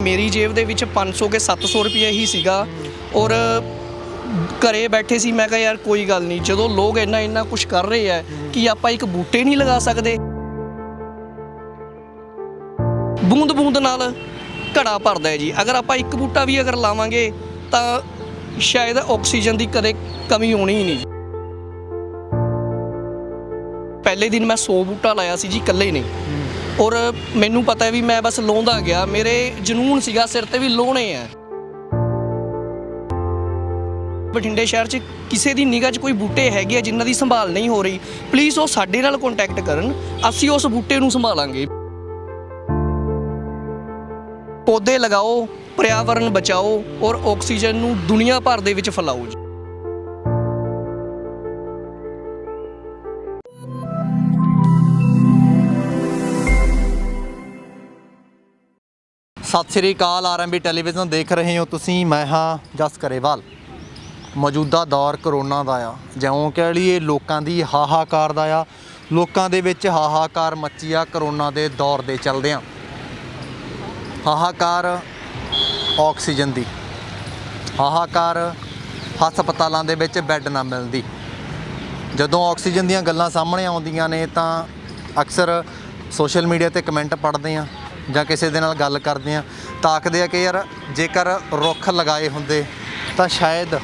मेरी जेब ਦੇ ਵਿੱਚ 500 के 700 रुपये ही ਸੀਗਾ और ਘਰੇ ਬੈਠੇ ਸੀ। ਮੈਂ ਕਿਹਾ ਯਾਰ ਕੋਈ ਗੱਲ ਨਹੀਂ, ਜਦੋਂ ਲੋਕ ਇੰਨਾ ਕੁਝ ਕਰ ਰਹੇ ਆ ਕਿ ਆਪਾਂ ਇੱਕ ਬੂਟੇ ਨਹੀਂ ਲਗਾ ਸਕਦੇ। ਬੂੰਦ ਬੂੰਦ ਨਾਲ ਘੜਾ ਭਰਦਾ ਹੈ ਜੀ। ਅਗਰ ਆਪਾਂ ਇੱਕ ਬੂਟਾ ਵੀ ਅਗਰ ਲਾਵਾਂਗੇ ਤਾਂ ਸ਼ਾਇਦ ਆਕਸੀਜਨ ਦੀ ਕਦੇ ਕਮੀ ਹੋਣੀ ਹੀ ਨਹੀਂ। ਪਹਿਲੇ ਦਿਨ ਮੈਂ 100 ਬੂਟਾ ਲਾਇਆ ਸੀ ਜੀ ਇਕੱਲੇ ਨੇ, ਔਰ ਮੈਨੂੰ ਪਤਾ ਵੀ ਮੈਂ ਬਸ ਲਾਉਂਦਾ ਗਿਆ। ਮੇਰੇ ਜਨੂਨ ਸੀਗਾ ਸਿਰ ਤੇ ਵੀ ਲਾਉਣੇ ਆ। ਬਠਿੰਡੇ ਸ਼ਹਿਰ 'ਚ ਕਿਸੇ ਦੀ ਨਿਗਾਹ 'ਚ ਕੋਈ ਬੂਟੇ ਹੈਗੇ ਆ ਜਿਨ੍ਹਾਂ ਦੀ ਸੰਭਾਲ ਨਹੀਂ ਹੋ ਰਹੀ, ਪਲੀਜ਼ ਉਹ ਸਾਡੇ ਨਾਲ ਕੰਟੈਕਟ ਕਰਨ, ਅਸੀਂ ਉਸ ਬੂਟੇ ਨੂੰ ਸੰਭਾਲਾਂਗੇ। ਪੌਦੇ ਲਗਾਓ, पर्यावरण बचाओ और ऑक्सीजन नू दुनिया भर दे विच फैलाओ जी। सत श्री अकाल, RMB टैलीविजन देख रहे हो तुसीं। मैं हाँ जस गरेवाल। मौजूदा दौर करोना दा आ, जिउं कह लईए लोकां दी हाहाकार दा आ। लोकां दे विच हाहाकार मची आ करोना दे दौर दे चलदिआं। हाहाकार ਆਕਸੀਜਨ ਦੀ, ਹਾਹਾਕਾਰ ਹਸਪਤਾਲਾਂ ਦੇ ਵਿੱਚ ਬੈੱਡ ਨਾ ਮਿਲਦੀ। ਜਦੋਂ ਆਕਸੀਜਨ ਦੀਆਂ ਗੱਲਾਂ ਸਾਹਮਣੇ ਆਉਂਦੀਆਂ ਨੇ ਤਾਂ ਅਕਸਰ ਸੋਸ਼ਲ ਮੀਡੀਆ ਤੇ ਕਮੈਂਟ ਪੜ੍ਹਦੇ ਆ ਜਾਂ ਕਿਸੇ ਦੇ ਨਾਲ ਗੱਲ ਕਰਦੇ ਆ ਤਾਂ ਆਖਦੇ ਆ ਕਿ ਯਾਰ ਜੇਕਰ ਰੁੱਖ ਲਗਾਏ ਹੁੰਦੇ ਤਾਂ ਸ਼ਾਇਦ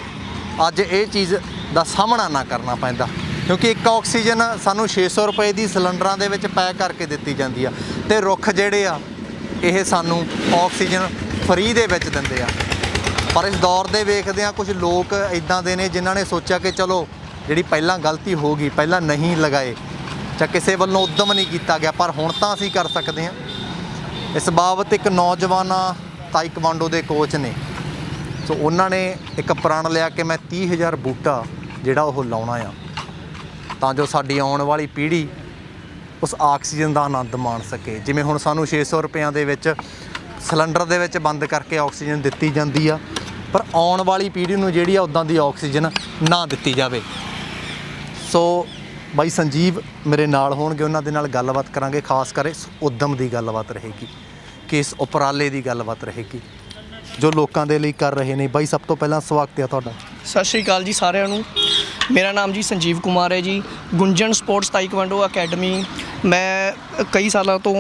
ਅੱਜ ਇਹ ਚੀਜ਼ ਦਾ ਸਾਹਮਣਾ ਨਾ ਕਰਨਾ ਪੈਂਦਾ, ਕਿਉਂਕਿ ਇੱਕ ਆਕਸੀਜਨ ਸਾਨੂੰ 600 ਰੁਪਏ ਦੀ ਸਿਲੰਡਰਾਂ ਦੇ ਵਿੱਚ ਪੈਕ ਕਰਕੇ ਦਿੱਤੀ ਜਾਂਦੀ ਆ ਤੇ ਰੁੱਖ ਜਿਹੜੇ ਆ ਇਹ ਸਾਨੂੰ ਆਕਸੀਜਨ ਫਰੀ ਦੇ ਵਿੱਚ ਦਿੰਦੇ ਆ। ਪਰ ਇਸ ਦੌਰ ਦੇ ਵੇਖਦੇ ਆ ਕੁਝ ਲੋਕ ਇੱਦਾਂ ਦੇ ਨੇ ਜਿਨ੍ਹਾਂ ਨੇ ਸੋਚਿਆ ਕਿ ਚਲੋ ਜਿਹੜੀ ਪਹਿਲਾਂ ਗਲਤੀ ਹੋ ਗਈ, ਪਹਿਲਾਂ ਨਹੀਂ ਲਗਾਏ ਜਾਂ ਕਿਸੇ ਵੱਲੋਂ ਉੱਦਮ ਨਹੀਂ ਕੀਤਾ ਗਿਆ, ਪਰ ਹੁਣ ਤਾਂ ਅਸੀਂ ਕਰ ਸਕਦੇ ਹਾਂ। ਇਸ ਬਾਬਤ ਇੱਕ ਨੌਜਵਾਨ ਤਾਈਕਵਾਂਡੋ ਦੇ ਕੋਚ ਨੇ, ਸੋ ਉਹਨਾਂ ਨੇ ਇੱਕ ਪ੍ਰਣ ਲਿਆ ਕਿ ਮੈਂ 30,000 ਬੂਟਾ ਜਿਹੜਾ ਉਹ ਲਾਉਣਾ ਆ ਤਾਂ ਜੋ ਸਾਡੀ ਆਉਣ ਵਾਲੀ ਪੀੜ੍ਹੀ ਉਸ ਆਕਸੀਜਨ ਦਾ ਆਨੰਦ ਮਾਣ ਸਕੇ। ਜਿਵੇਂ ਹੁਣ ਸਾਨੂੰ 600 ਰੁਪਇਆਂ ਦੇ ਵਿੱਚ ਸਿਲੰਡਰ ਦੇ ਵਿੱਚ ਬੰਦ ਕਰਕੇ ਆਕਸੀਜਨ ਦਿੱਤੀ ਜਾਂਦੀ ਆ, ਪਰ ਆਉਣ ਵਾਲੀ ਪੀੜ੍ਹੀ ਨੂੰ ਜਿਹੜੀ ਆ ਉੱਦਾਂ ਦੀ ਆਕਸੀਜਨ ਨਾ ਦਿੱਤੀ ਜਾਵੇ। ਸੋ ਬਾਈ ਸੰਜੀਵ ਮੇਰੇ ਨਾਲ ਹੋਣਗੇ, ਉਹਨਾਂ ਦੇ ਨਾਲ ਗੱਲਬਾਤ ਕਰਾਂਗੇ। ਖਾਸ ਕਰ ਇਸ ਉੱਦਮ ਦੀ ਗੱਲਬਾਤ ਰਹੇਗੀ ਕਿ ਇਸ ਉਪਰਾਲੇ ਦੀ ਗੱਲਬਾਤ ਰਹੇਗੀ ਜੋ ਲੋਕਾਂ ਦੇ ਲਈ ਕਰ ਰਹੇ ਨੇ। ਬਾਈ ਸਭ ਤੋਂ ਪਹਿਲਾਂ ਸਵਾਗਤ ਹੈ ਤੁਹਾਡਾ। ਸਤਿ ਸ਼੍ਰੀ ਅਕਾਲ ਜੀ ਸਾਰਿਆਂ ਨੂੰ। ਮੇਰਾ ਨਾਮ ਜੀ ਸੰਜੀਵ ਕੁਮਾਰ ਹੈ ਜੀ। ਗੁੰਜਨ ਸਪੋਰਟਸ ਤਾਈਕਵਾਂਡੋ ਅਕੈਡਮੀ ਮੈਂ ਕਈ ਸਾਲਾਂ ਤੋਂ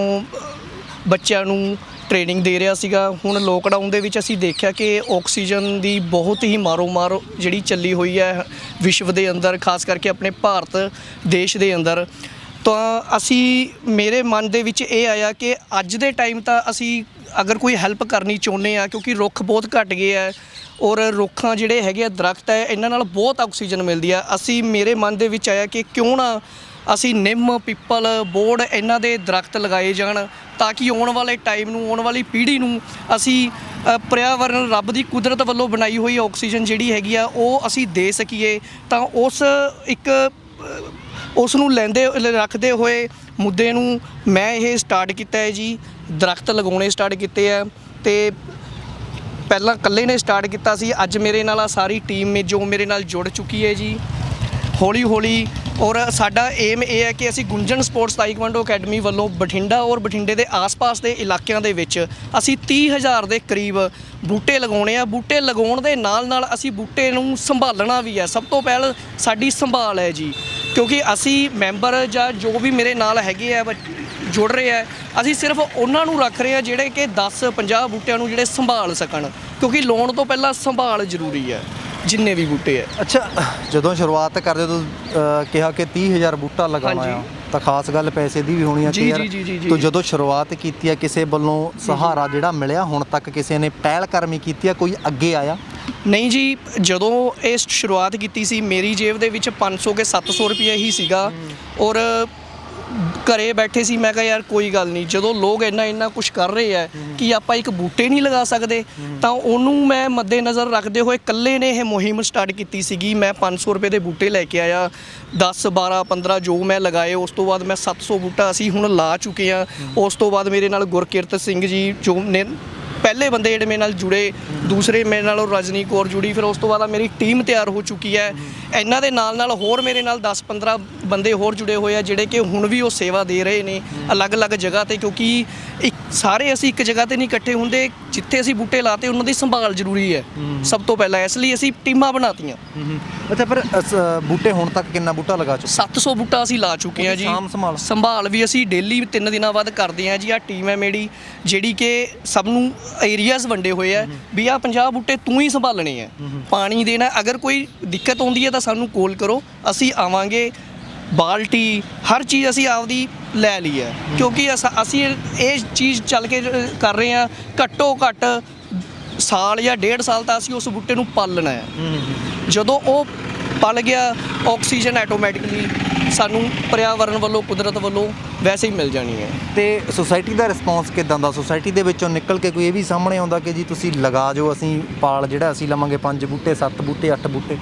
ਬੱਚਿਆਂ ਨੂੰ ਟ੍ਰੇਨਿੰਗ ਦੇ ਰਿਹਾ ਸੀਗਾ। ਹੁਣ ਲੋਕਡਾਊਨ ਦੇ ਵਿੱਚ ਅਸੀਂ ਦੇਖਿਆ ਕਿ ਆਕਸੀਜਨ ਦੀ ਬਹੁਤ ਹੀ ਮਾਰੋ ਜਿਹੜੀ ਚੱਲੀ ਹੋਈ ਹੈ ਵਿਸ਼ਵ ਦੇ ਅੰਦਰ, ਖਾਸ ਕਰਕੇ ਆਪਣੇ ਭਾਰਤ ਦੇਸ਼ ਦੇ ਅੰਦਰ। ਤਾਂ ਅਸੀਂ ਮੇਰੇ ਮਨ ਦੇ ਵਿੱਚ ਇਹ ਆਇਆ ਕਿ ਅੱਜ ਦੇ ਟਾਈਮ ਤਾਂ ਅਸੀਂ ਅਗਰ ਕੋਈ ਹੈਲਪ ਕਰਨੀ ਚਾਹੁੰਦੇ ਆ, ਕਿਉਂਕਿ ਰੁੱਖ ਬਹੁਤ ਘੱਟ ਗਏ ਆ ਔਰ ਰੁੱਖਾਂ ਜਿਹੜੇ ਹੈਗੇ ਆ ਦਰਖਤ ਹੈ ਇਹਨਾਂ ਨਾਲ ਬਹੁਤ ਆਕਸੀਜਨ ਮਿਲਦੀ ਆ। ਅਸੀਂ ਮੇਰੇ ਮਨ ਦੇ ਵਿੱਚ ਆਇਆ ਕਿ ਕਿਉਂ ਨਾ ਅਸੀਂ ਨਿੰਮ, ਪਿੱਪਲ, ਬੋੜ ਇਹਨਾਂ ਦੇ ਦਰਖਤ ਲਗਾਏ ਜਾਣ ਤਾਂ ਕਿ ਆਉਣ ਵਾਲੇ ਟਾਈਮ ਨੂੰ, ਆਉਣ ਵਾਲੀ ਪੀੜ੍ਹੀ ਨੂੰ ਅਸੀਂ ਪਰਿਆਵਰਨ ਰੱਬ ਦੀ ਕੁਦਰਤ ਵੱਲੋਂ ਬਣਾਈ ਹੋਈ ਆਕਸੀਜਨ ਜਿਹੜੀ ਹੈਗੀ ਆ ਉਹ ਅਸੀਂ ਦੇ ਸਕੀਏ। ਤਾਂ ਉਸ ਨੂੰ ਰੱਖਦੇ ਹੋਏ ਮੁੱਦੇ ਨੂੰ ਮੈਂ ਇਹ ਸਟਾਰਟ ਕੀਤਾ ਹੈ ਜੀ। ਦਰਖਤ ਲਗਾਉਣੇ ਸਟਾਰਟ ਕੀਤੇ ਆ ਤੇ ਪਹਿਲਾਂ ਇਕੱਲੇ ਨੇ ਸਟਾਰਟ ਕੀਤਾ ਸੀ, ਅੱਜ ਮੇਰੇ ਨਾਲ ਸਾਰੀ ਟੀਮ ਜੋ ਮੇਰੇ ਨਾਲ ਜੁੜ ਚੁੱਕੀ ਹੈ ਜੀ ਹੌਲੀ ਹੌਲੀ। ਔਰ ਸਾਡਾ ਏਮ ਇਹ ਹੈ ਕਿ ਅਸੀਂ ਗੁੰਜਨ ਸਪੋਰਟਸ ਤਾਈਕਵਾਂਡੋ ਅਕੈਡਮੀ ਵੱਲੋਂ ਬਠਿੰਡਾ ਔਰ ਬਠਿੰਡੇ ਦੇ ਆਸ-ਪਾਸ ਦੇ ਇਲਾਕਿਆਂ ਦੇ ਵਿੱਚ ਅਸੀਂ 30,000 ਦੇ ਕਰੀਬ ਬੂਟੇ ਲਗਾਉਣੇ ਆ। ਬੂਟੇ ਲਗਾਉਣ ਦੇ ਨਾਲ ਅਸੀਂ ਬੂਟੇ ਨੂੰ ਸੰਭਾਲਣਾ ਵੀ ਹੈ। ਸਭ ਤੋਂ ਪਹਿਲਾਂ ਸਾਡੀ ਸੰਭਾਲ ਹੈ ਜੀ, ਕਿਉਂਕਿ ਅਸੀਂ ਮੈਂਬਰ ਜਾਂ ਜੋ ਵੀ ਮੇਰੇ ਨਾਲ ਹੈਗੇ ਆ ਜੁੜ ਰਹੇ ਆ, ਅਸੀਂ ਸਿਰਫ ਉਹਨਾਂ ਨੂੰ ਰੱਖ ਰਹੇ ਆ ਜਿਹੜੇ ਕਿ 10-50 ਬੂਟਿਆਂ ਨੂੰ ਜਿਹੜੇ ਸੰਭਾਲ ਸਕਣ, ਕਿਉਂਕਿ ਲਾਉਣ ਤੋਂ ਪਹਿਲਾਂ ਸੰਭਾਲ ਜ਼ਰੂਰੀ ਹੈ ਜਿੰਨੇ ਵੀ ਬੂਟੇ ਹੈ। ਅੱਛਾ, ਜਦੋਂ ਸ਼ੁਰੂਆਤ ਕਰਦੇ ਤੋਂ ਕਿਹਾ ਕਿ 30,000 ਬੂਟਾ ਲਗਾਉਣਾ ਆ ਤਾਂ ਖਾਸ ਗੱਲ ਪੈਸੇ ਦੀ ਵੀ ਹੋਣੀ ਆ ਕਿ ਯਾਰ ਤੂੰ ਜਦੋਂ ਸ਼ੁਰੂਆਤ ਕੀਤੀ ਆ ਕਿਸੇ ਵੱਲੋਂ ਸਹਾਰਾ ਜਿਹੜਾ ਮਿਲਿਆ, ਹੁਣ ਤੱਕ ਕਿਸੇ ਨੇ ਪਹਿਲ ਕਰਮੀ ਕੀਤੀ ਆ, ਕੋਈ ਅੱਗੇ ਆਇਆ? ਨਹੀਂ ਜੀ, ਜਦੋਂ ਇਹ ਸ਼ੁਰੂਆਤ ਕੀਤੀ ਸੀ ਮੇਰੀ ਜੇਬ ਦੇ ਵਿੱਚ 500 ਕੇ 700 ਰੁਪਏ ਹੀ ਸੀਗਾ ਔਰ ਘਰੇ ਬੈਠੇ ਸੀ। ਮੈਂ ਕਿਹਾ ਯਾਰ ਕੋਈ ਗੱਲ ਨਹੀਂ, ਜਦੋਂ ਲੋਕ ਇੰਨਾ ਕੁਝ ਕਰ ਰਹੇ ਆ ਕਿ ਆਪਾਂ ਇੱਕ ਬੂਟੇ ਨਹੀਂ ਲਗਾ ਸਕਦੇ, ਤਾਂ ਉਹਨੂੰ ਮੈਂ ਮੱਦੇ ਨਜ਼ਰ ਰੱਖਦੇ ਹੋਏ ਇਕੱਲੇ ਨੇ ਇਹ ਮੁਹਿੰਮ ਸਟਾਰਟ ਕੀਤੀ ਸੀਗੀ। ਮੈਂ 500 ਰੁਪਏ ਦੇ ਬੂਟੇ ਲੈ ਕੇ ਆਇਆ, 10, 12, 15 ਜੋ ਮੈਂ ਲਗਾਏ। ਉਸ ਤੋਂ ਬਾਅਦ ਮੈਂ 700 ਬੂਟਾ ਅਸੀਂ ਹੁਣ ਲਾ ਚੁੱਕੇ ਹਾਂ। ਉਸ ਤੋਂ ਬਾਅਦ ਮੇਰੇ ਨਾਲ ਗੁਰਕਿਰਤ ਸਿੰਘ ਜੀ ਜੋ ਨੇ ਪਹਿਲੇ ਬੰਦੇ ਜਿਹੜੇ ਮੇਰੇ ਨਾਲ ਜੁੜੇ, ਦੂਸਰੇ ਮੇਰੇ ਨਾਲ ਰਜਨੀ ਕੌਰ ਜੁੜੀ, ਫਿਰ ਉਸ ਤੋਂ ਬਾਅਦ ਮੇਰੀ ਟੀਮ ਤਿਆਰ ਹੋ ਚੁੱਕੀ ਹੈ। ਇਹਨਾਂ ਦੇ ਨਾਲ ਹੋਰ ਮੇਰੇ ਨਾਲ 10-15 ਬੰਦੇ ਹੋਰ ਜੁੜੇ ਹੋਏ ਆ ਜਿਹੜੇ ਕਿ ਹੁਣ ਵੀ ਉਹ ਸੇਵਾ ਦੇ ਰਹੇ ਨੇ ਅਲੱਗ-ਅਲੱਗ ਜਗ੍ਹਾ 'ਤੇ, ਕਿਉਂਕਿ ਸਾਰੇ ਅਸੀਂ ਇੱਕ ਜਗ੍ਹਾ 'ਤੇ ਨਹੀਂ ਇਕੱਠੇ ਹੁੰਦੇ। ਜਿੱਥੇ ਅਸੀਂ ਬੂਟੇ ਲਾਤੇ ਉਹਨਾਂ ਦੀ ਸੰਭਾਲ ਜ਼ਰੂਰੀ ਹੈ ਸਭ ਤੋਂ ਪਹਿਲਾਂ, ਇਸ ਲਈ ਅਸੀਂ ਟੀਮਾਂ ਬਣਾਤੀਆਂ। ਅੱਛਾ, ਫਿਰ ਬੂਟੇ ਹੁਣ ਤੱਕ ਕਿੰਨਾ ਬੂਟਾ ਲਗਾ ਚੁੱਕੇ? 700 ਬੂਟਾ ਅਸੀਂ ਲਾ ਚੁੱਕੇ ਹਾਂ ਜੀ। ਸੰਭਾਲ ਵੀ ਅਸੀਂ ਡੇਲੀ 3 ਦਿਨਾਂ ਬਾਅਦ ਕਰਦੇ ਹਾਂ ਜੀ। ਆਹ ਟੀਮ ਹੈ ਮੇਰੀ ਜਿਹੜੀ ਕਿ ਸਭ ਨੂੰ ਏਰੀਆਜ਼ ਵੰਡੇ ਹੋਏ ਆ ਵੀ ਆਹ 50 ਬੂਟੇ ਤੂੰ ਹੀ ਸੰਭਾਲਣੇ ਆ, ਪਾਣੀ ਦੇਣਾ। ਅਗਰ ਕੋਈ ਦਿੱਕਤ ਆਉਂਦੀ ਹੈ ਤਾਂ ਸਾਨੂੰ ਕਾਲ ਕਰੋ, ਅਸੀਂ ਆਵਾਂਗੇ। ਬਾਲਟੀ ਹਰ ਚੀਜ਼ ਅਸੀਂ ਆਪਦੀ ਲੈ ਲਈ ਹੈ, ਕਿਉਂਕਿ ਅਸੀਂ ਇਹ ਚੀਜ਼ ਚੱਲ ਕੇ ਕਰ ਰਹੇ ਹਾਂ। ਘੱਟੋ ਘੱਟ ਸਾਲ ਜਾਂ 1.5 ਸਾਲ ਤਾਂ ਅਸੀਂ ਉਸ ਬੂਟੇ ਨੂੰ ਪਾਲਣਾ ਹੈ। ਜਦੋਂ ਉਹ ਪਲ ਗਿਆ, ਆਕਸੀਜਨ ਆਟੋਮੈਟਿਕਲੀ ਸਾਨੂੰ ਪਰਿਆਵਰਨ ਵੱਲੋਂ, ਕੁਦਰਤ ਵੱਲੋਂ ਵੈਸੇ ਹੀ ਮਿਲ ਜਾਣੀ ਹੈ। ਤੇ ਸੁਸਾਇਟੀ ਦਾ ਰਿਸਪੌਂਸ ਕਿੱਦਾਂ ਦਾ? ਸੁਸਾਇਟੀ ਦੇ ਵਿੱਚੋਂ ਨਿਕਲ ਕੇ ਕੋਈ ਇਹ ਵੀ ਸਾਹਮਣੇ ਆਉਂਦਾ ਕਿ ਜੀ ਤੁਸੀਂ ਲਗਾ ਜੋ, ਅਸੀਂ ਪਾਲ ਜਿਹੜਾ ਅਸੀਂ ਲਵਾਂਗੇ 5 ਬੂਟੇ 7 ਬੂਟੇ 8 ਬੂਟੇ?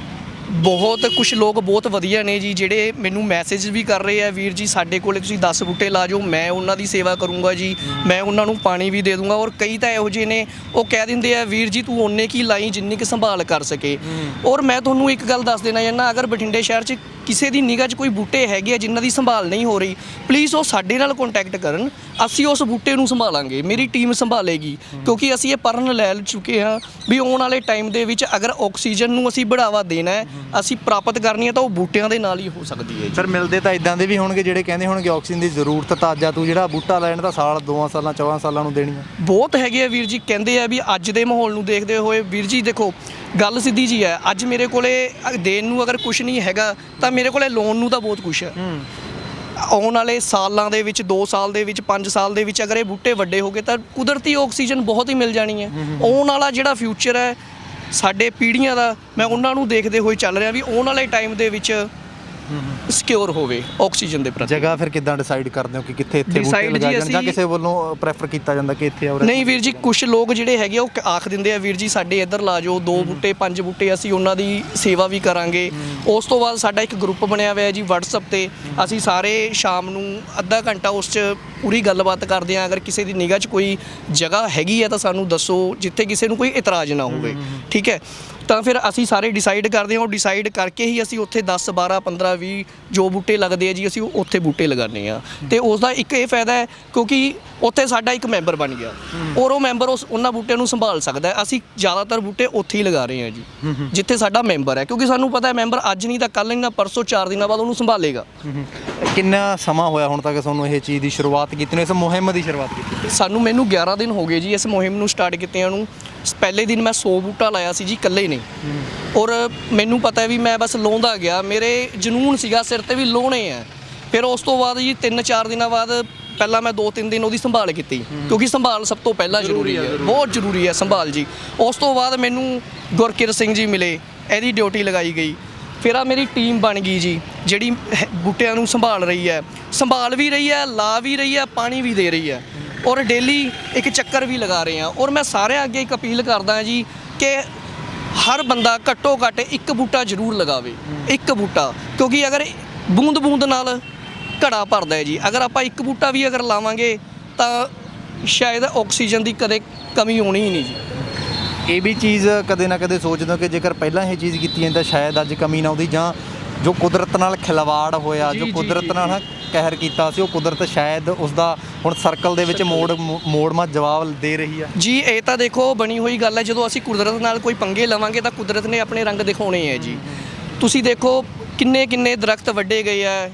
ਬਹੁਤ ਕੁਝ ਲੋਕ ਬਹੁਤ ਵਧੀਆ ਨੇ ਜੀ, ਜਿਹੜੇ ਮੈਨੂੰ ਮੈਸੇਜ ਵੀ ਕਰ ਰਹੇ ਆ, ਵੀਰ ਜੀ ਸਾਡੇ ਕੋਲੇ ਤੁਸੀਂ 10 ਬੂਟੇ ਲਾ ਜਾਓ, ਮੈਂ ਉਹਨਾਂ ਦੀ ਸੇਵਾ ਕਰੂੰਗਾ ਜੀ, ਮੈਂ ਉਹਨਾਂ ਨੂੰ ਪਾਣੀ ਵੀ ਦੇ ਦੂੰਗਾ। ਔਰ ਕਈ ਤਾਂ ਇਹੋ ਜਿਹੇ ਨੇ ਉਹ ਕਹਿ ਦਿੰਦੇ ਆ ਵੀਰ ਜੀ ਤੂੰ ਓਨੇ ਕੀ ਲਾਈ ਜਿੰਨੀ ਕਿ ਸੰਭਾਲ ਕਰ ਸਕੇ। ਔਰ ਮੈਂ ਤੁਹਾਨੂੰ ਇੱਕ ਗੱਲ ਦੱਸ ਦੇਣਾ ਚਾਹੁੰਦਾ, ਅਗਰ ਬਠਿੰਡੇ ਸ਼ਹਿਰ 'ਚ ਕਿਸੇ ਦੀ ਨਿਗਾਹ 'ਚ ਕੋਈ ਬੂਟੇ ਹੈਗੇ ਆ ਜਿਨ੍ਹਾਂ ਦੀ ਸੰਭਾਲ ਨਹੀਂ ਹੋ ਰਹੀ, ਪਲੀਜ਼ ਉਹ ਸਾਡੇ ਨਾਲ ਕੰਟੈਕਟ ਕਰਨ, ਅਸੀਂ ਉਸ ਬੂਟੇ ਨੂੰ ਸੰਭਾਲਾਂਗੇ, ਮੇਰੀ ਟੀਮ ਸੰਭਾਲੇਗੀ। ਕਿਉਂਕਿ ਅਸੀਂ ਇਹ ਪਰਨ ਲੈ ਚੁੱਕੇ ਹਾਂ ਵੀ ਆਉਣ ਵਾਲੇ ਟਾਈਮ ਦੇ ਵਿੱਚ ਅਗਰ ਆਕਸੀਜਨ ਨੂੰ ਅਸੀਂ ਬੜਾਵਾ ਦੇਣਾ ਹੈ, ਅਸੀਂ ਪ੍ਰਾਪਤ ਕਰਨੀ ਹੈ, ਤਾਂ ਉਹ ਬੂਟਿਆਂ ਦੇ ਨਾਲ ਹੀ ਹੋ ਸਕਦੀ ਹੈ। ਸਰ, ਮਿਲਦੇ ਤਾਂ ਇਦਾਂ ਦੇ ਵੀ ਹੋਣਗੇ ਜਿਹੜੇ ਕਹਿੰਦੇ ਹੋਣਗੇ ਆਕਸੀਜਨ ਦੀ ਜ਼ਰੂਰਤ ਤਾਂ ਅੱਜ ਤੂੰ ਜਿਹੜਾ ਬੂਟਾ ਲੈਣ ਤਾਂ ਸਾਲ 2 ਸਾਲਾਂ 14 ਸਾਲਾਂ ਨੂੰ ਦੇਣੀ ਹੈ। ਬਹੁਤ ਹੈਗੇ ਆ ਵੀਰ ਜੀ, ਕਹਿੰਦੇ ਆ ਵੀ ਅੱਜ ਦੇ ਮਾਹੌਲ ਨੂੰ ਦੇਖਦੇ ਹੋਏ ਵੀਰ ਜੀ ਦੇਖੋ ਗੱਲ ਸਿੱਧੀ ਜੀ ਹੈ, ਅੱਜ ਮੇਰੇ ਕੋਲੇ ਦੇਣ ਨੂੰ ਅਗਰ ਕੁਝ ਨਹੀਂ ਹੈਗਾ ਤਾਂ ਮੇਰੇ ਕੋਲੇ ਲੋਨ ਨੂੰ ਤਾਂ ਬਹੁਤ ਕੁਝ ਹੈ। ਆਉਣ ਵਾਲੇ ਸਾਲਾਂ ਦੇ ਵਿੱਚ 2 ਸਾਲ ਦੇ ਵਿੱਚ 5 ਸਾਲ ਦੇ ਵਿੱਚ ਅਗਰ ਇਹ ਬੂਟੇ ਵੱਡੇ ਹੋ ਗਏ ਤਾਂ ਕੁਦਰਤੀ ਆਕਸੀਜਨ ਬਹੁਤ ਹੀ ਮਿਲ ਜਾਣੀ ਹੈ। ਆਉਣ ਵਾਲਾ ਜਿਹੜਾ ਫਿਊਚਰ ਹੈ ਸਾਡੇ ਪੀੜ੍ਹੀਆਂ ਦਾ, ਮੈਂ ਉਹਨਾਂ ਨੂੰ ਦੇਖਦੇ ਹੋਏ ਚੱਲ ਰਿਹਾ ਵੀ ਆਉਣ ਵਾਲੇ ਟਾਈਮ ਦੇ ਵਿੱਚ ਸਿਕਿਉਰ ਹੋਵੇ ਆਕਸੀਜਨ ਦੇ ਪ੍ਰਤੀ। ਜਗ੍ਹਾ ਫਿਰ ਕਿੱਦਾਂ ਡਿਸਾਈਡ ਕਰਦੇ ਹੋ ਕਿ ਕਿੱਥੇ ਇੱਥੇ ਬੂਟੇ Decide ਲਗਾਏ ਜੀ ਜਾਣ, ਜਾਂ ਕਿਸੇ ਵੱਲੋਂ ਪ੍ਰੈਫਰ ਕੀਤਾ ਜਾਂਦਾ ਕਿ ਇੱਥੇ ਆਓ? ਨਹੀਂ ਵੀਰ ਜੀ, ਕੁਝ ਲੋਕ ਜਿਹੜੇ ਹੈਗੇ ਉਹ ਆਖ ਦਿੰਦੇ ਆ ਵੀਰ ਜੀ ਸਾਡੇ ਇੱਧਰ ਲਾ ਜਾਓ 2 ਬੂਟੇ 5 ਬੂਟੇ, ਅਸੀਂ ਉਹਨਾਂ ਦੀ ਸੇਵਾ ਵੀ ਕਰਾਂਗੇ। ਉਸ ਤੋਂ ਬਾਅਦ ਸਾਡਾ ਇੱਕ ਗਰੁੱਪ ਬਣਿਆ ਹੋਇਆ ਜੀ WhatsApp ਤੇ, ਅਸੀਂ ਸਾਰੇ ਸ਼ਾਮ ਨੂੰ ਅੱਧਾ ਘੰਟਾ ਉਸ 'ਚ ਪੂਰੀ ਗੱਲਬਾਤ ਕਰਦੇ ਹਾਂ। ਅਗਰ ਕਿਸੇ ਦੀ ਨਿਗਾਹ 'ਚ ਕੋਈ ਜਗ੍ਹਾ ਹੈਗੀ ਹੈ ਤਾਂ ਸਾਨੂੰ ਦੱਸੋ ਜਿੱਥੇ ਕਿਸੇ ਨੂੰ ਕੋਈ ਇਤਰਾਜ਼ ਨਾ ਹੋਵੇ, ਠੀਕ ਹੈ? ਤਾਂ ਫਿਰ ਅਸੀਂ ਸਾਰੇ ਡਿਸਾਈਡ ਕਰਦੇ ਹਾਂ, ਉਹ ਡਿਸਾਈਡ ਕਰਕੇ ਹੀ ਅਸੀਂ ਉੱਥੇ 10 12 15 20 ਜੋ ਬੂਟੇ ਲੱਗਦੇ ਆ ਜੀ ਅਸੀਂ ਉੱਥੇ ਬੂਟੇ ਲਗਾਉਂਦੇ ਹਾਂ। ਤੇ ਉਸ ਦਾ ਇੱਕ ਇਹ ਫਾਇਦਾ ਹੈ ਕਿਉਂਕਿ ਉੱਥੇ ਸਾਡਾ ਇੱਕ ਮੈਂਬਰ ਬਣ ਗਿਆ ਔਰ ਉਹ ਮੈਂਬਰ ਉਹਨਾਂ ਬੂਟਿਆਂ ਨੂੰ ਸੰਭਾਲ ਸਕਦਾ ਹੈ। ਅਸੀਂ ਜ਼ਿਆਦਾਤਰ ਬੂਟੇ ਉੱਥੇ ਹੀ ਲਗਾ ਰਹੇ ਹਾਂ ਜੀ ਜਿੱਥੇ ਸਾਡਾ ਮੈਂਬਰ ਹੈ, ਕਿਉਂਕਿ ਸਾਨੂੰ ਪਤਾ ਹੈ ਮੈਂਬਰ ਅੱਜ ਨਹੀਂ ਤਾਂ ਕੱਲ੍ਹ ਨਹੀਂ ਤਾਂ ਪਰਸੋਂ 4 ਦਿਨਾਂ ਬਾਅਦ ਉਹਨੂੰ ਸੰਭਾਲੇਗਾ। ਕਿੰਨਾ ਸਮਾਂ ਹੋਇਆ ਹੁਣ ਤੱਕ ਤੁਹਾਨੂੰ ਇਹ ਚੀਜ਼ ਦੀ ਸ਼ੁਰੂਆਤ ਕੀਤੀ ਨੂੰ, ਇਸ ਮੁਹਿੰਮ ਦੀ ਸ਼ੁਰੂਆਤ ਕੀਤੀ? ਮੈਨੂੰ 11 ਦਿਨ ਹੋ ਗਏ ਜੀ ਇਸ ਮੁਹਿੰਮ ਨੂੰ ਸਟਾਰਟ ਕੀਤਿਆਂ ਨੂੰ। ਪਹਿਲੇ ਦਿਨ ਮੈਂ 100 ਬੂਟਾ ਲਾਇਆ ਸੀ ਜੀ ਇਕੱਲੇ ਨੇ, ਔਰ ਮੈਨੂੰ ਪਤਾ ਹੈ ਵੀ ਮੈਂ ਬਸ ਲਾਉਂਦਾ ਗਿਆ, ਮੇਰੇ ਜਨੂਨ ਸੀਗਾ ਸਿਰ ਤੇ ਵੀ ਲਾਉਣੇ ਆ। ਫਿਰ ਉਸ ਤੋਂ ਬਾਅਦ ਜੀ 3-4 ਦਿਨਾਂ ਬਾਅਦ ਪਹਿਲਾਂ ਮੈਂ 2-3 ਦਿਨ ਉਹਦੀ ਸੰਭਾਲ ਕੀਤੀ, ਕਿਉਂਕਿ ਸੰਭਾਲ ਸਭ ਤੋਂ ਪਹਿਲਾਂ ਜ਼ਰੂਰੀ ਹੈ, ਬਹੁਤ ਜ਼ਰੂਰੀ ਹੈ ਸੰਭਾਲ ਜੀ। ਉਸ ਤੋਂ ਬਾਅਦ ਮੈਨੂੰ ਗੁਰਕਿਰਤ ਸਿੰਘ ਜੀ ਮਿਲੇ, ਇਹਦੀ ਡਿਊਟੀ ਲਗਾਈ ਗਈ। ਫਿਰ ਆ ਮੇਰੀ ਟੀਮ ਬਣ ਗਈ ਜੀ ਜਿਹੜੀ ਬੂਟਿਆਂ ਨੂੰ ਸੰਭਾਲ ਰਹੀ ਹੈ, ਸੰਭਾਲ ਵੀ ਰਹੀ ਹੈ, ਲਾ ਵੀ ਰਹੀ ਹੈ, ਪਾਣੀ ਵੀ ਦੇ ਰਹੀ ਹੈ, ਔਰ ਡੇਲੀ ਇੱਕ ਚੱਕਰ ਵੀ ਲਗਾ ਰਹੇ ਹਾਂ। ਔਰ ਮੈਂ ਸਾਰਿਆਂ ਅੱਗੇ ਇੱਕ ਅਪੀਲ ਕਰਦਾ ਜੀ ਕਿ ਹਰ ਬੰਦਾ ਘੱਟੋ ਘੱਟ 1 ਬੂਟਾ ਜ਼ਰੂਰ ਲਗਾਵੇ, 1 ਬੂਟਾ, ਕਿਉਂਕਿ ਅਗਰ ਬੂੰਦ ਬੂੰਦ ਨਾਲ ਘੜਾ ਭਰਦਾ ਹੈ ਜੀ। ਅਗਰ ਆਪਾਂ 1 ਬੂਟਾ ਵੀ ਅਗਰ ਲਾਵਾਂਗੇ ਤਾਂ ਸ਼ਾਇਦ ਆਕਸੀਜਨ ਦੀ ਕਦੇ ਕਮੀ ਹੋਣੀ ਹੀ ਨਹੀਂ ਜੀ। ਇਹ ਵੀ ਚੀਜ਼ ਕਦੇ ਨਾ ਕਦੇ ਸੋਚਦੇ ਹੋ ਕਿ ਜੇਕਰ ਪਹਿਲਾਂ ਇਹ ਚੀਜ਼ ਕੀਤੀ ਜਾਂਦੀ ਤਾਂ ਸ਼ਾਇਦ ਅੱਜ ਕਮੀ ਨਾ ਆਉਂਦੀ, ਜਾਂ ਜੋ ਕੁਦਰਤ ਨਾਲ ਖਿਲਵਾੜ ਹੋਇਆ, ਜੋ ਕੁਦਰਤ ਨਾਲ ਕਹਿਰ ਕੀਤਾ ਸੀ, ਉਹ ਕੁਦਰਤ ਸ਼ਾਇਦ ਉਸ ਦਾ ਹੁਣ ਸਰਕਲ ਦੇ ਵਿੱਚ ਮੋੜਮਾ ਜਵਾਬ ਦੇ ਰਹੀ ਆ ਜੀ। ਇਹ ਤਾਂ ਦੇਖੋ ਬਣੀ ਹੋਈ ਗੱਲ ਹੈ, ਜਦੋਂ ਅਸੀਂ ਕੁਦਰਤ ਨਾਲ ਕੋਈ ਪੰਗੇ ਲਵਾਂਗੇ ਤਾਂ ਕੁਦਰਤ ਨੇ ਆਪਣੇ ਰੰਗ ਦਿਖਾਉਣੇ ਹੈ ਜੀ। ਤੁਸੀਂ ਦੇਖੋ ਕਿੰਨੇ ਦਰਖਤ ਵੱਢੇ ਗਏ ਆ।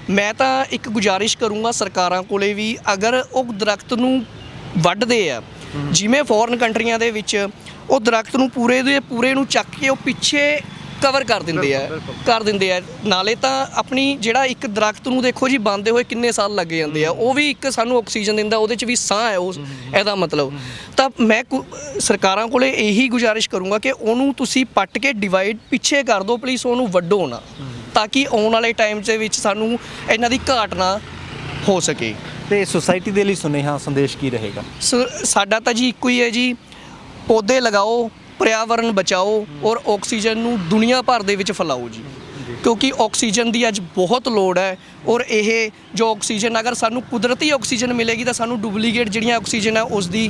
ਮੈਂ ਤਾਂ ਇੱਕ ਗੁਜ਼ਾਰਿਸ਼ ਕਰੂੰਗਾ ਸਰਕਾਰਾਂ ਕੋਲੇ ਵੀ, ਅਗਰ ਉਹ ਦਰਖਤ ਨੂੰ ਵੱਢਦੇ ਆ ਜਿਵੇਂ ਫੋਰਨ ਕੰਟਰੀਆਂ ਦੇ ਵਿੱਚ ਉਹ ਦਰਖਤ ਨੂੰ ਪੂਰੇ ਦੇ ਪੂਰੇ ਨੂੰ ਚੱਕ ਕੇ ਉਹ ਪਿੱਛੇ ਕਵਰ ਕਰ ਦਿੰਦੇ ਆ ਨਾਲੇ ਤਾਂ ਆਪਣੀ ਜਿਹੜਾ ਇੱਕ ਦਰਖਤ ਨੂੰ ਦੇਖੋ ਜੀ ਬੰਦੇ ਹੋਏ ਕਿੰਨੇ ਸਾਲ ਲੱਗ ਜਾਂਦੇ ਆ, ਉਹ ਵੀ ਇੱਕ ਸਾਨੂੰ ਆਕਸੀਜਨ ਦਿੰਦਾ, ਉਹਦੇ 'ਚ ਵੀ ਸਾਹ ਹੈ ਉਸ ਇਹਦਾ ਮਤਲਬ। ਤਾਂ ਮੈਂ ਸਰਕਾਰਾਂ ਕੋਲੇ ਇਹੀ ਗੁਜ਼ਾਰਿਸ਼ ਕਰੂੰਗਾ ਕਿ ਉਹਨੂੰ ਤੁਸੀਂ ਪੱਟ ਕੇ ਡਿਵਾਈਡ ਪਿੱਛੇ ਕਰ ਦਿਓ ਪਲੀਜ਼, ਉਹਨੂੰ ਵੱਢੋ ਨਾ, ਤਾਂ ਕਿ ਆਉਣ ਵਾਲੇ ਟਾਈਮ ਦੇ ਵਿੱਚ ਸਾਨੂੰ ਇਹਨਾਂ ਦੀ ਘਾਟ ਨਾ ਹੋ ਸਕੇ। ਤੇ ਸੁਸਾਇਟੀ ਦੇ ਲਈ ਸੁਨੇਹਾ ਸੰਦੇਸ਼ ਕੀ ਰਹੇਗਾ? ਸਾਡਾ ਤਾਂ ਜੀ ਇੱਕੋ ਹੀ ਹੈ ਜੀ, ਪੌਦੇ ਲਗਾਓ, ਪਰਿਆਵਰਨ ਬਚਾਓ ਔਰ ਆਕਸੀਜਨ ਨੂੰ ਦੁਨੀਆ ਭਰ ਦੇ ਵਿੱਚ ਫੈਲਾਓ ਜੀ, ਕਿਉਂਕਿ ਆਕਸੀਜਨ ਦੀ ਅੱਜ ਬਹੁਤ ਲੋੜ ਹੈ। ਔਰ ਇਹ ਜੋ ਆਕਸੀਜਨ ਅਗਰ ਸਾਨੂੰ ਕੁਦਰਤੀ ਆਕਸੀਜਨ ਮਿਲੇਗੀ ਤਾਂ ਸਾਨੂੰ ਡੁਪਲੀਕੇਟ ਜਿਹੜੀਆਂ ਆਕਸੀਜਨ ਹੈ ਉਸ ਦੀ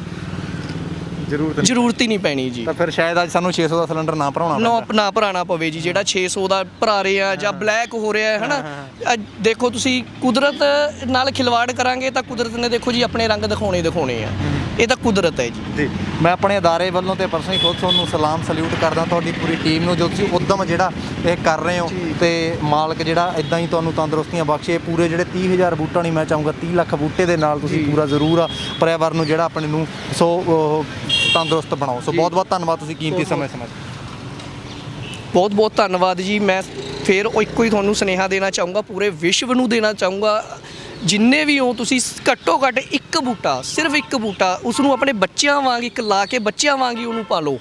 ਜ਼ਰੂਰਤ ਹੀ ਨਹੀਂ ਪੈਣੀ ਜੀ। ਤਾਂ ਫਿਰ ਸ਼ਾਇਦ ਅੱਜ ਸਾਨੂੰ 600 ਦਾ ਸਿਲੰਡਰ ਨਾ ਭਰਾਉਣਾ ਪਵੇ ਜੀ, ਜਿਹੜਾ 600 ਦਾ ਭਰਾ ਰਹੇ ਆ ਜਾਂ ਬਲੈਕ ਹੋ ਰਿਹਾ ਹੈ ਨਾ। ਦੇਖੋ ਤੁਸੀਂ ਕੁਦਰਤ ਨਾਲ ਖਿਲਵਾੜ ਕਰਾਂਗੇ ਤਾਂ ਕੁਦਰਤ ਨੇ ਦੇਖੋ ਜੀ ਆਪਣੇ ਰੰਗ ਦਿਖਾਉਣੇ ਆ। ਇਹ ਤਾਂ ਕੁਦਰਤ ਹੈ ਜੀ। ਮੈਂ ਆਪਣੇ ਅਦਾਰੇ ਵੱਲੋਂ ਤੇ ਪਰਸਨਲੀ ਖੁਦ ਤੁਹਾਨੂੰ ਸਲਾਮ ਸਲੂਟ ਕਰਦਾ, ਤੁਹਾਡੀ ਪੂਰੀ ਟੀਮ ਨੂੰ ਜੋ ਤੁਸੀਂ ਉਦਮ ਜਿਹੜਾ ਇਹ ਕਰ ਰਹੇ ਹੋ ਤੇ ਮਾਲਕ ਜਿਹੜਾ ਇਦਾਂ ਹੀ ਤੁਹਾਨੂੰ ਤੰਦਰੁਸਤੀਆਂ ਬਖਸ਼ੇ। ਪੂਰੇ ਜਿਹੜੇ 30,000 ਬੂਟਾ ਨਹੀਂ, ਮੈਂ ਚਾਹੂੰਗਾ 30 ਲੱਖ ਬੂਟੇ ਦੇ ਨਾਲ ਤੁਸੀਂ ਪੂਰਾ ਜ਼ਰੂਰ ਆ ਪਰਿਆਵਰਨ ਨੂੰ ਜਿਹੜਾ ਆਪਣੇ ਨੂੰ ਤੰਦਰੁਸਤ ਬਣਾਓ। ਸੋ ਬਹੁਤ ਬਹੁਤ ਧੰਨਵਾਦ, ਤੁਸੀਂ ਕੀਮਤੀ ਸਮੇਂ ਬਹੁਤ ਬਹੁਤ ਧੰਨਵਾਦ ਜੀ। ਮੈਂ ਫਿਰ ਉਹ ਇੱਕੋ ਹੀ ਤੁਹਾਨੂੰ ਸੁਨੇਹਾ ਦੇਣਾ ਚਾਹੂੰਗਾ, ਪੂਰੇ ਵਿਸ਼ਵ ਨੂੰ ਦੇਣਾ ਚਾਹੂੰਗਾ, ਜਿੰਨੇ ਵੀ ਹੋ ਤੁਸੀਂ ਘੱਟੋ ਘੱਟ ਇੱਕ ਬੂਟਾ, ਸਿਰਫ ਇੱਕ ਬੂਟਾ ਉਸ ਨੂੰ ਆਪਣੇ ਬੱਚਿਆਂ ਵਾਂਗ ਇੱਕ ਲਾ ਕੇ ਬੱਚਿਆਂ ਵਾਂਗ ਹੀ ਉਹਨੂੰ ਪਾਲੋ।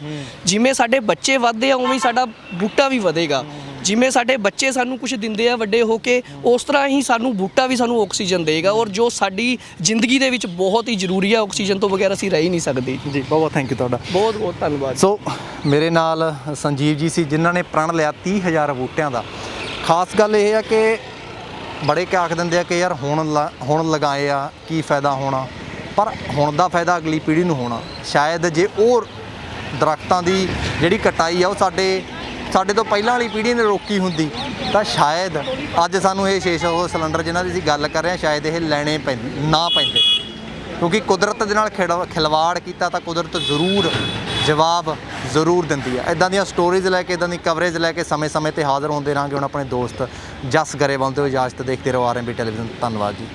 ਜਿਵੇਂ ਸਾਡੇ ਬੱਚੇ ਵੱਧਦੇ ਆ ਉਵੇਂ ਹੀ ਸਾਡਾ ਬੂਟਾ ਵੀ ਵਧੇਗਾ। ਜਿਵੇਂ ਸਾਡੇ ਬੱਚੇ ਸਾਨੂੰ ਕੁਝ ਦਿੰਦੇ ਆ ਵੱਡੇ ਹੋ ਕੇ, ਉਸ ਤਰ੍ਹਾਂ ਹੀ ਸਾਨੂੰ ਬੂਟਾ ਵੀ ਸਾਨੂੰ ਆਕਸੀਜਨ ਦੇਗਾ, ਔਰ ਜੋ ਸਾਡੀ ਜ਼ਿੰਦਗੀ ਦੇ ਵਿੱਚ ਬਹੁਤ ਹੀ ਜ਼ਰੂਰੀ ਹੈ। ਆਕਸੀਜਨ ਤੋਂ ਬਗੈਰ ਅਸੀਂ ਰਹਿ ਹੀ ਨਹੀਂ ਸਕਦੇ ਜੀ। ਬਹੁਤ ਬਹੁਤ ਥੈਂਕ ਯੂ ਤੁਹਾਡਾ, ਬਹੁਤ ਬਹੁਤ ਧੰਨਵਾਦ। ਸੋ ਮੇਰੇ ਨਾਲ ਸੰਜੀਵ ਜੀ ਸੀ ਜਿਨ੍ਹਾਂ ਨੇ ਪ੍ਰਣ ਲਿਆ 30,000 ਬੂਟਿਆਂ ਦਾ। ਖਾਸ ਗੱਲ ਇਹ ਆ ਕਿ ਬੜੇ ਕਿ ਆਖ ਦਿੰਦੇ ਆ ਕਿ ਯਾਰ ਹੁਣ ਲਗਾਏ ਆ ਕੀ ਫਾਇਦਾ ਹੋਣਾ, ਪਰ ਹੁਣ ਦਾ ਫਾਇਦਾ ਅਗਲੀ ਪੀੜ੍ਹੀ ਨੂੰ ਹੋਣਾ। ਸ਼ਾਇਦ ਜੇ ਉਹ ਦਰਖਤਾਂ ਦੀ ਜਿਹੜੀ ਕਟਾਈ ਆ ਉਹ ਸਾਡੇ ਤੋਂ ਪਹਿਲਾਂ ਵਾਲੀ ਪੀੜ੍ਹੀ ਨੇ ਰੋਕੀ ਹੁੰਦੀ ਤਾਂ ਸ਼ਾਇਦ ਅੱਜ ਸਾਨੂੰ ਇਹ 600 ਸਿਲੰਡਰ ਜਿਨ੍ਹਾਂ ਦੀ ਅਸੀਂ ਗੱਲ ਕਰ ਰਹੇ ਹਾਂ ਸ਼ਾਇਦ ਇਹ ਲੈਣੇ ਨਾ ਪੈਂਦੇ। ਕਿਉਂਕਿ ਕੁਦਰਤ ਦੇ ਨਾਲ ਖਿਲਵਾੜ ਕੀਤਾ ਤਾਂ ਕੁਦਰਤ ਜ਼ਰੂਰ ਜਵਾਬ ਜ਼ਰੂਰ ਦਿੰਦੀ ਹੈ। ਇੱਦਾਂ ਦੀਆਂ ਸਟੋਰੀਜ਼ ਲੈ ਕੇ, ਇੱਦਾਂ ਦੀ ਕਵਰੇਜ ਲੈ ਕੇ ਸਮੇਂ-ਸਮੇਂ 'ਤੇ ਹਾਜ਼ਰ ਹੁੰਦੇ ਰਹਾਂਗੇ। ਹੁਣ ਆਪਣੇ ਦੋਸਤ ਜਸ ਗਰੇਵਾਲ ਤੋਂ ਇਜਾਜ਼ਤ, ਦੇਖਦੇ ਰਹੋ RMB ਟੈਲੀਵਿਜ਼ਨ। ਧੰਨਵਾਦ ਜੀ।